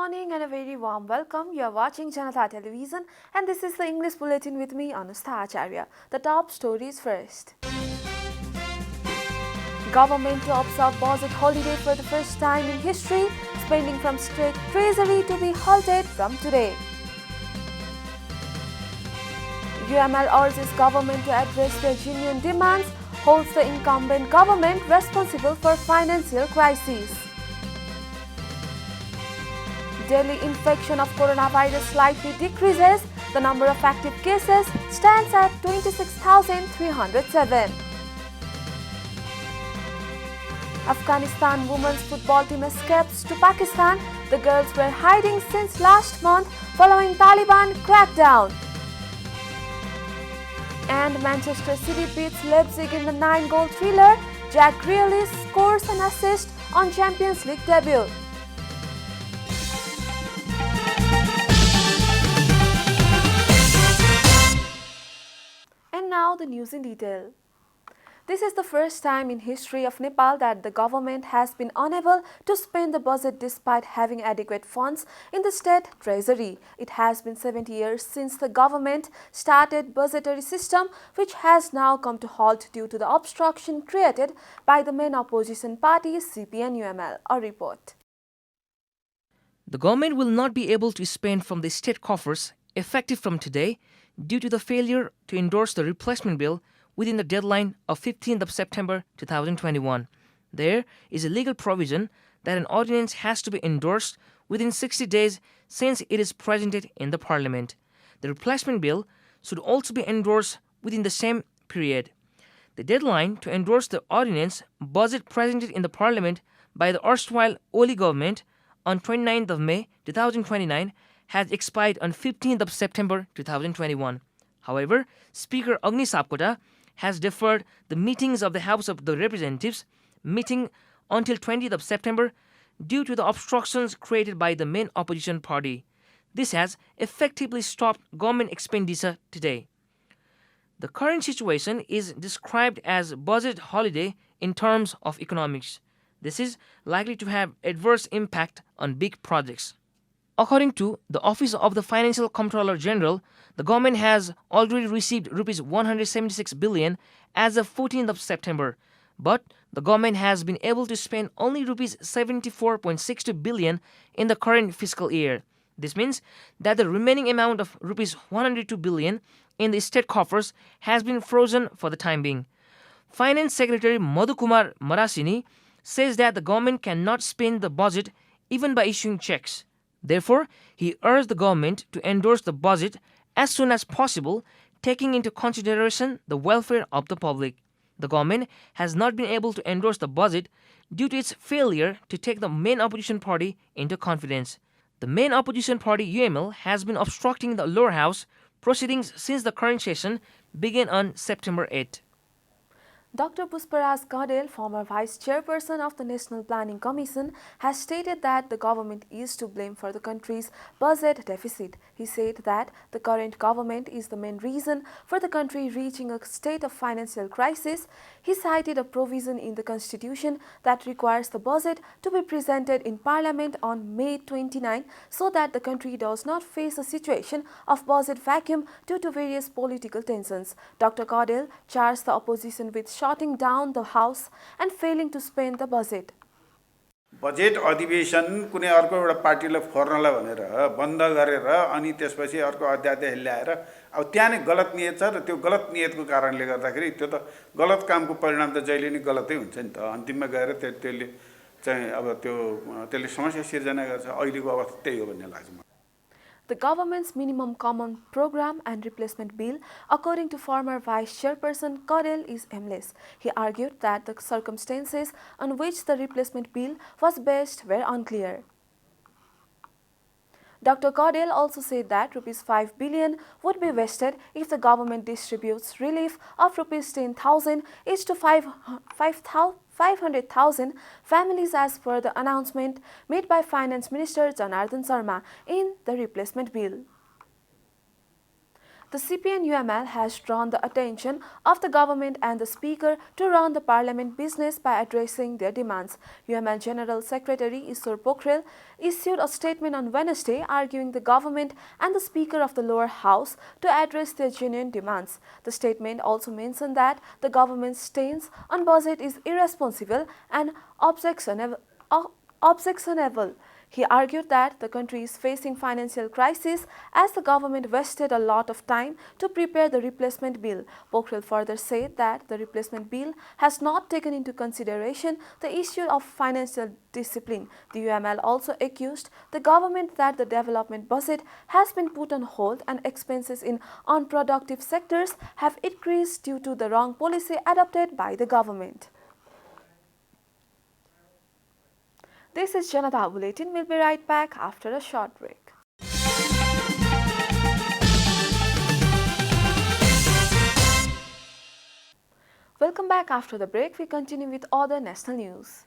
morning and a very warm welcome. You are watching JanataTelevision and this is the English Bulletin with me, Anustha Acharya. The top stories first. Government to observe budget holiday for the first time in history. Spending from state treasury to be halted from today. UML urges government to address their genuine demands. Holds the incumbent government responsible for financial crisis. Daily infection of coronavirus slightly decreases. The number of active cases stands at 26,307. Afghanistan women's football team escapes to Pakistan. The girls were hiding since last month following Taliban crackdown. And Manchester City beats Leipzig in the 9-goal thriller. Jack Grealish scores an assist on Champions League debut. And now the news in detail. This is the first time in history of Nepal that the government has been unable to spend the budget despite having adequate funds in the state treasury. It has been 70 years since the government started budgetary system, which has now come to halt due to the obstruction created by the main opposition party CP and UML. A report. The government will not be able to spend from the state coffers effective from today due to the failure to endorse the replacement bill within the deadline of 15th of September 2021. There is a legal provision that an ordinance has to be endorsed within 60 days since it is presented in the Parliament. The replacement bill should also be endorsed within the same period. The deadline to endorse the ordinance budget presented in the Parliament by the erstwhile Oli government on 29th of May 2029 has expired on 15th of September 2021. However, Speaker Agni Sapkota has deferred the meetings of the House of the Representatives meeting until 20th of September due to the obstructions created by the main opposition party. This has effectively stopped government expenditure today. The current situation is described as budget holiday in terms of economics. This is likely to have adverse impact on big projects. According to the Office of the Financial Comptroller General, the government has already received Rs 176 billion as of 14th of September, but the government has been able to spend only Rs 74.62 billion in the current fiscal year. This means that the remaining amount of Rs 102 billion in the state coffers has been frozen for the time being. Finance Secretary Madhukumar Marasini says that the government cannot spend the budget even by issuing checks. Therefore, he urged the government to endorse the budget as soon as possible, taking into consideration the welfare of the public. The government has not been able to endorse the budget due to its failure to take the main opposition party into confidence. The main opposition party UML has been obstructing the lower house proceedings since the current session began on September 8. Dr. Pushparaj Gadel, former Vice Chairperson of the National Planning Commission, has stated that the government is to blame for the country's budget deficit. He said that the current government is the main reason for the country reaching a state of financial crisis. He cited a provision in the Constitution that requires the budget to be presented in Parliament on May 29 so that the country does not face a situation of budget vacuum due to various political tensions. Dr. Gadel charged the opposition with shutting down the House and failing to spend the budget. Budget अधिवेशन कुनै अर्को एउटा पार्टीले फोर्नला भनेर बन्द गरेर अनि त्यसपछि अर्को अध्यादेश ल्याएर अब त्यहाँ नै गलत नियत छ र त्यो गलत नियतको कारणले गर्दाखेरि त्यो त गलत कामको परिणाम त जहिले नै गलतै हुन्छ नि त अन्तिममा गएर त्यसले चाहिँ अब त्यसले समस्या सिर्जना गर्छ अहिलेको अवस्था त्यही हो भन्ने लाग्छ मलाई. The government's minimum common program and replacement bill, according to former Vice Chairperson Gadel, is aimless. He argued that the circumstances on which the replacement bill was based were unclear. Dr. Gadel also said that Rs 5 billion would be wasted if the government distributes relief of Rs 10,000 each to 500,000 families as per the announcement made by Finance Minister Janata in the replacement bill. The CPN-UML has drawn the attention of the government and the Speaker to run the Parliament business by addressing their demands. UML General Secretary Isur Pokhrel issued a statement on Wednesday arguing the government and the Speaker of the lower house to address their genuine demands. The statement also mentioned that the government's stance on budget is irresponsible and objectionable. He argued that the country is facing financial crisis as the government wasted a lot of time to prepare the replacement bill. Pokhrel further said that the replacement bill has not taken into consideration the issue of financial discipline. The UML also accused the government that the development budget has been put on hold and expenses in unproductive sectors have increased due to the wrong policy adopted by the government. This is Janata Bulletin. We'll be right back after a short break. Welcome back after the break. We continue with other national news.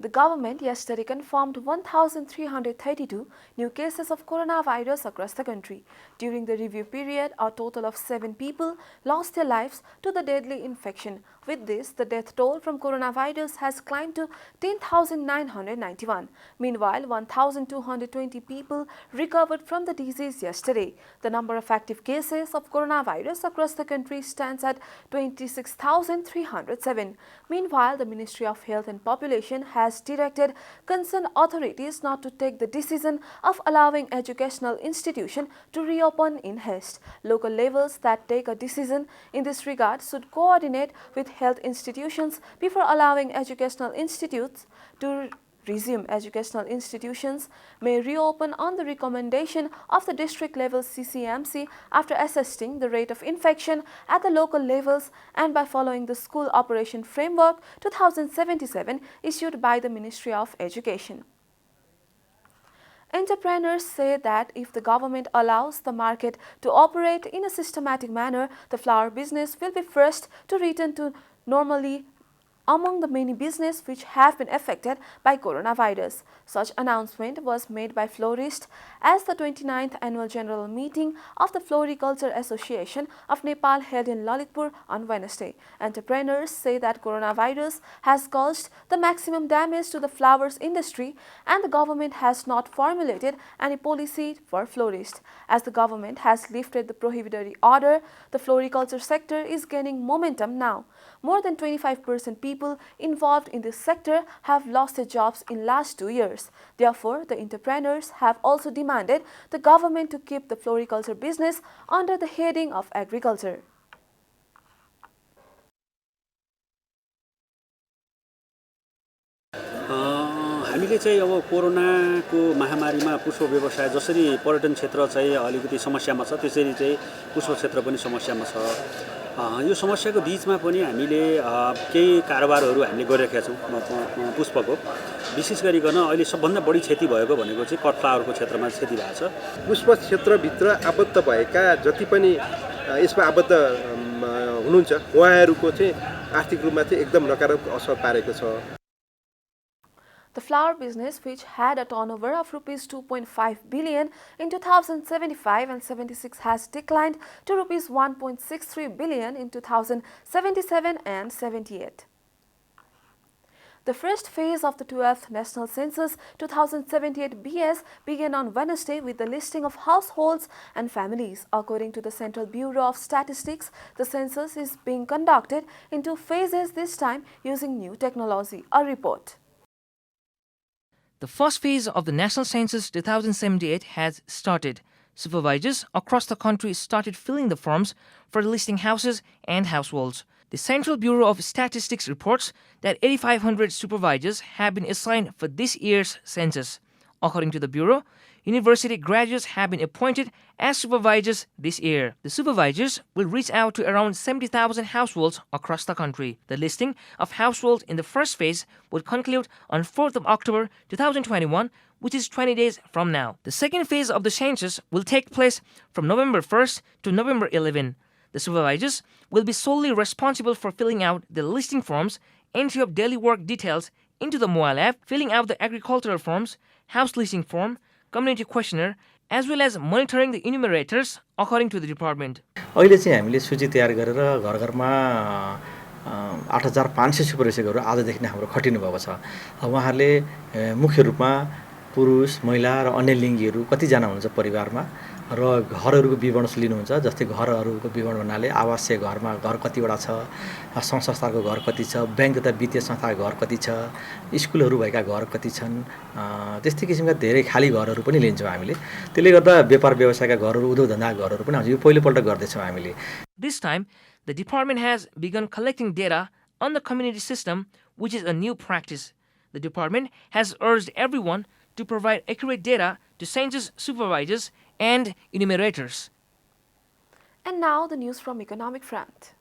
The government yesterday confirmed 1,332 new cases of coronavirus across the country. During the review period, a total of 7 people lost their lives to the deadly infection. With this, the death toll from coronavirus has climbed to 10,991. Meanwhile, 1,220 people recovered from the disease yesterday. The number of active cases of coronavirus across the country stands at 26,307. Meanwhile, the Ministry of Health and Population has directed concerned authorities not to take the decision of allowing educational institutions to reopen in haste. Local levels that take a decision in this regard should coordinate with health institutions before allowing educational institutes to resume. Educational institutions may reopen on the recommendation of the district level CCMC after assessing the rate of infection at the local levels and by following the School Operation Framework 2077 issued by the Ministry of Education. Entrepreneurs say that if the government allows the market to operate in a systematic manner, the flower business will be first to return to normally among the many businesses which have been affected by coronavirus. Such announcement was made by florists as the 29th Annual General Meeting of the Floriculture Association of Nepal held in Lalitpur on Wednesday. Entrepreneurs say that coronavirus has caused the maximum damage to the flowers industry and the government has not formulated any policy for florists. As the government has lifted the prohibitory order, the floriculture sector is gaining momentum now. More than 25% people involved in this sector have lost their jobs in last 2 years. Therefore, the entrepreneurs have also demanded the government to keep the floriculture business under the heading of agriculture. हामीले चाहिँ अब कोरोनाको महामारीमा पुष्प व्यवसाय जसरी पर्यटन क्षेत्र चाहिँ अलिकति समस्यामा छ त्यसरी चाहिँ पुष्प क्षेत्र पनि समस्यामा छ। यो समस्याको बीचमा पनि हामीले केही कारोबारहरू हामीले गरिरहेका छौँ पुष्पको। विशेष गरिकन अहिले सबभन्दा बढी क्षति भएको भनेको चाहिँ कट फ्लावरको क्षेत्रमा क्षति भएको छ। पुष्प क्षेत्रभित्र आबद्ध भएका जति पनि यसमा आबद्ध हुनुहुन्छ उहाँहरूको चाहिँ आर्थिक रूपमा चाहिँ एकदम नकारात्मक असर पारेको छ। The flower business, which had a turnover of Rs 2.5 billion in 2075 and 76, has declined to Rs 1.63 billion in 2077 and 78. The first phase of the 12th National Census 2078 BS began on Wednesday with the listing of households and families. According to the Central Bureau of Statistics, the census is being conducted in 2 phases, this time using new technology. A report. The first phase of the National Census 2078 has started. Supervisors across the country started filling the forms for listing houses and households. The Central Bureau of Statistics reports that 8,500 supervisors have been assigned for this year's census. According to the Bureau, university graduates have been appointed as supervisors this year. The supervisors will reach out to around 70,000 households across the country. The listing of households in the first phase will conclude on 4th of October 2021, which is 20 days from now. The second phase of the census will take place from November 1st to November 11. The supervisors will be solely responsible for filling out the listing forms, entry of daily work details into the mobile app, filling out the agricultural forms, house leasing form, community questionnaire, as well as monitoring the enumerators according to the department. अहिले चाहिँ हामीले सूची तयार गरेर घर घरमा 8500 सुपरभाइजरहरू आजदेखि नै हाम्रो खटिनु भएको छ। उहाँहरूले मुख्य रूपमा पुरुष, महिला र अन्य लिङ्गीहरू कतिजना हुनुहुन्छ परिवारमा र घरहरूको विवरण लिनुहुन्छ। जस्तै घरहरूको विवरण भन्नाले आवासीय घरमा घर कतिवटा छ, सङ्घ संस्थाको घर कति छ, ब्याङ्क तथा वित्तीय संस्थाको घर कति छ, स्कुलहरू भएका घर कति छन्, त्यस्तै किसिमका धेरै खाली घरहरू पनि लिन्छौँ हामीले। त्यसले गर्दा व्यापार व्यवसायका घरहरू, उद्योग धन्दाका घरहरू पनि यो पहिलोपल्ट गर्दैछौँ हामीले। This time, the department has begun collecting data on the community system, which is a new practice. The department has urged everyone to provide accurate data to census supervisors and enumerators. And now the news from economic front.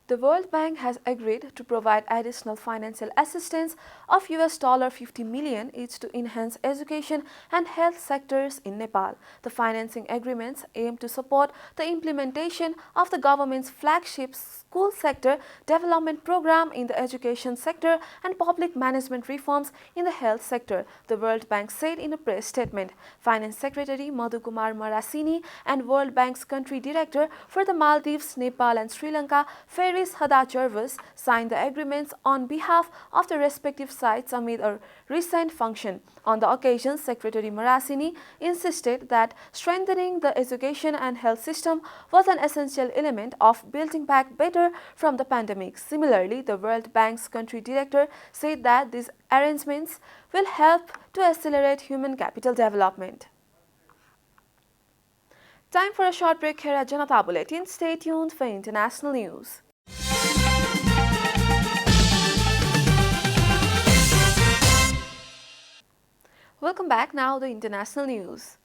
The World Bank has agreed to provide additional financial assistance of $50 million each to enhance education and health sectors in Nepal. The financing agreements aim to support the implementation of the government's flagship school sector development program in the education sector and public management reforms in the health sector, the World Bank said in a press statement. Finance Secretary Madhu Kumar Marasini and World Bank's country director for the Maldives, Nepal and Sri Lanka, Faris Hada Jarvis, signed the agreements on behalf of the respective sides amid a recent function. On the occasion, Secretary Marasini insisted that strengthening the education and health system was an essential element of building back better from the pandemic. Similarly, the World Bank's country director said that these arrangements will help to accelerate human capital development. Time for a short break here at Janata Bulletin. Stay tuned for international news. Welcome back. Now the international news.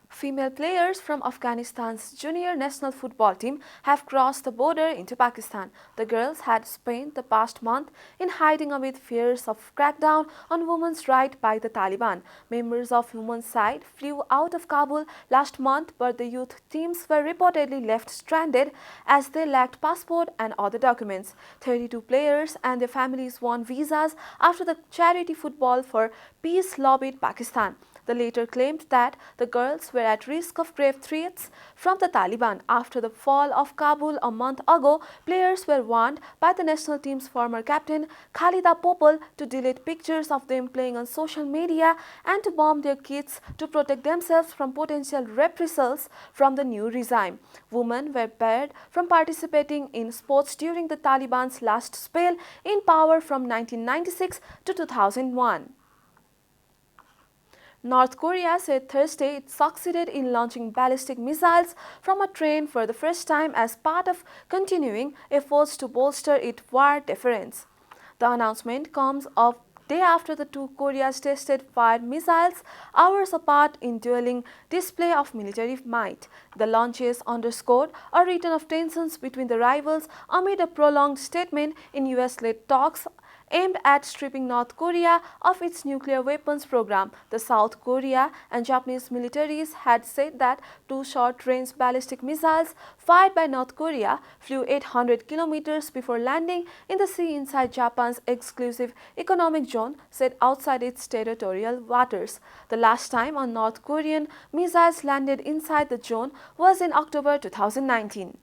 Female players from Afghanistan's junior national football team have crossed the border into Pakistan. The girls had spent the past month in hiding amid fears of crackdown on women's rights by the Taliban. Members of women's side flew out of Kabul last month, but the youth teams were reportedly left stranded as they lacked passport and other documents. 32 players and their families won visas after the charity football for peace lobbied Pakistan. The latter claimed that the girls were at risk of grave threats from the Taliban. After the fall of Kabul a month ago, players were warned by the national team's former captain Khalida Popal to delete pictures of them playing on social media and to bomb their kits to protect themselves from potential reprisals from the new regime. Women were barred from participating in sports during the Taliban's last spell in power from 1996 to 2001. North Korea said Thursday it succeeded in launching ballistic missiles from a train for the first time as part of continuing efforts to bolster its war deterrence. The announcement comes a day after the two Koreas tested fired missiles hours apart in dueling display of military might. The launches underscored a return of tensions between the rivals amid a prolonged statement in US-led talks aimed at stripping North Korea of its nuclear weapons program. The South Korea and Japanese militaries had said that two short-range ballistic missiles fired by North Korea flew 800 kilometers before landing in the sea inside Japan's exclusive economic zone set outside its territorial waters. The last time a North Korean missiles landed inside the zone was in October 2019.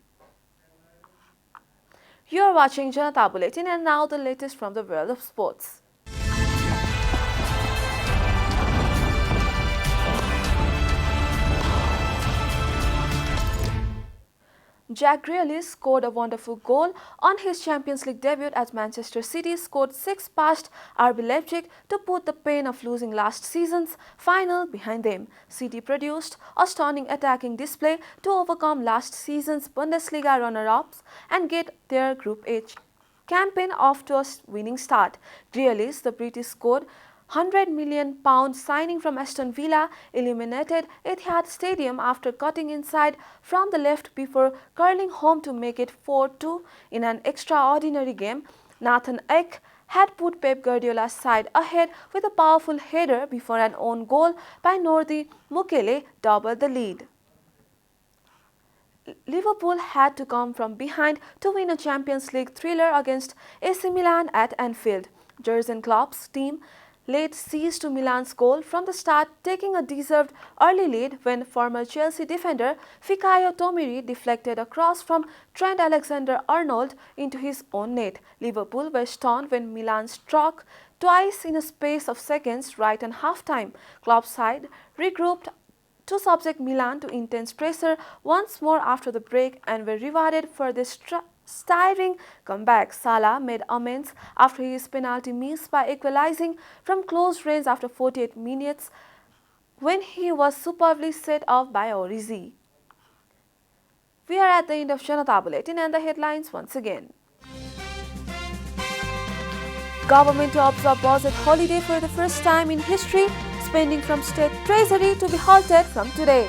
You are watching Janata Bulletin, and now the latest from the world of sports. Jack Grealish scored a wonderful goal on his Champions League debut as Manchester City scored 6 past RB Leipzig to put the pain of losing last season's final behind them. City produced a stunning attacking display to overcome last season's Bundesliga runner-ups and get their Group H campaign off to a winning start. Grealish, the British, scored £100 million signing from Aston Villa eliminated Etihad Stadium after cutting inside from the left before curling home to make it 4-2 in an extraordinary game. Nathan Ake had put Pep Guardiola's side ahead with a powerful header before an own goal by Nordi Mukele doubled the lead. Liverpool had to come from behind to win a Champions League thriller against AC Milan at Anfield. Jurgen Klopp's team laid siege to Milan's goal from the start, taking a deserved early lead when former Chelsea defender Fikayo Tomiri deflected a cross from Trent Alexander-Arnold into his own net. Liverpool were stunned when Milan struck twice in a space of seconds right at half-time. Klopp's side regrouped to subject Milan to intense pressure once more after the break and were rewarded for this stirring comeback. Salah made amends after his penalty miss by equalizing from close range after 48 minutes when he was superbly set off by Origi. We are at the end of Janata Bulletin and the headlines once again. Government to observe budget holiday for the first time in history. Spending from state treasury to be halted from today.